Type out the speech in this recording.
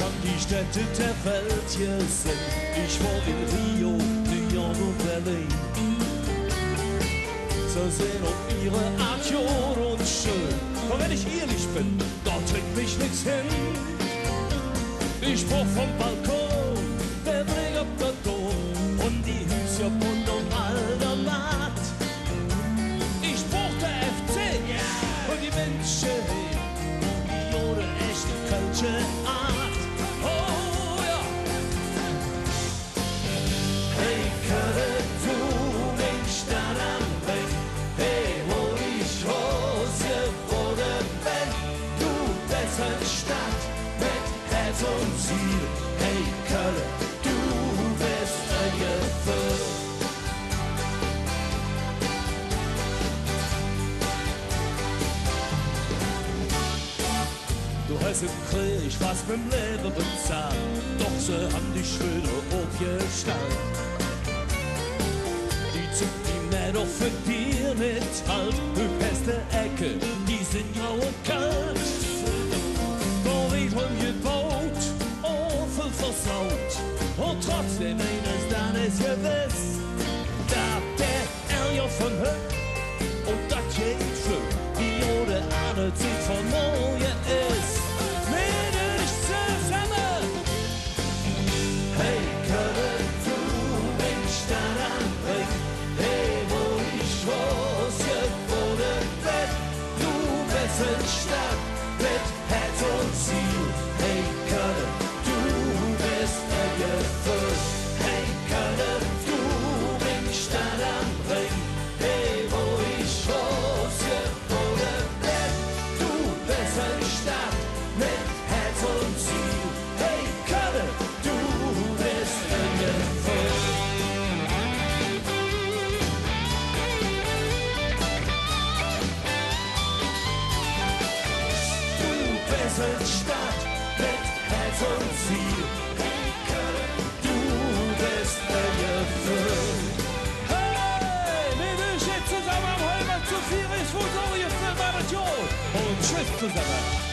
schon die Städte der Welt gesehen. Ich war in Rio, New York und Berlin. So sehen auf ihre Art jung und schön. Und wenn ich ehrlich bin, dort trägt mich nichts hin. Ich brauch vom Balkon, der Blick auf der Dom und die Hüse bunt und alter Matt. Ich brauch der FC und die Menschen, die ohne echte kölsche Art. Oh ja. Hey, Kölle, du, mein Stadt am Ring. Hey, wo ich groß geworden bin. Du bist eine Stadt mit Herz und Ziel. Hey, Kölle, du bist ein Gefühl. Du hast im Krieg was mit dem Leben bezahlt, doch sie haben dich wieder aufgestellt. Die zückt die mehr doch für dir nicht halt. Du beste Ecke, die sind grau und kalt. Da wird umgebaut, Ofen versaut. Und trotzdem eines dann ist gewiss, da der Ärger von Höck und das geht für die ohne Ahne Zeit von morgen ist. Mit euch zusammen. Hey, Kölle, du bin Stadt am Ring. Hey, wo ich groß geworden bin. Du bist eine Stadt mit Herz und Ziel. Hey, Kölle, du bist ein Gefühl. Hey, Kölle, du bin Stadt am Ring. Hey, wo ich groß geworden bin. Du bist eine Stadt mit Herz und Ziel. Hey, Kölle, du bist ein Gefühl. Du bist eine Stadt mit Herz und Ziel. Hey, Kölle, du bist ein Gefühl. Hey, mit euch jetzt zusammen am Holmer zu 4 ist Fuß, ihr Film, und Tschüss zusammen.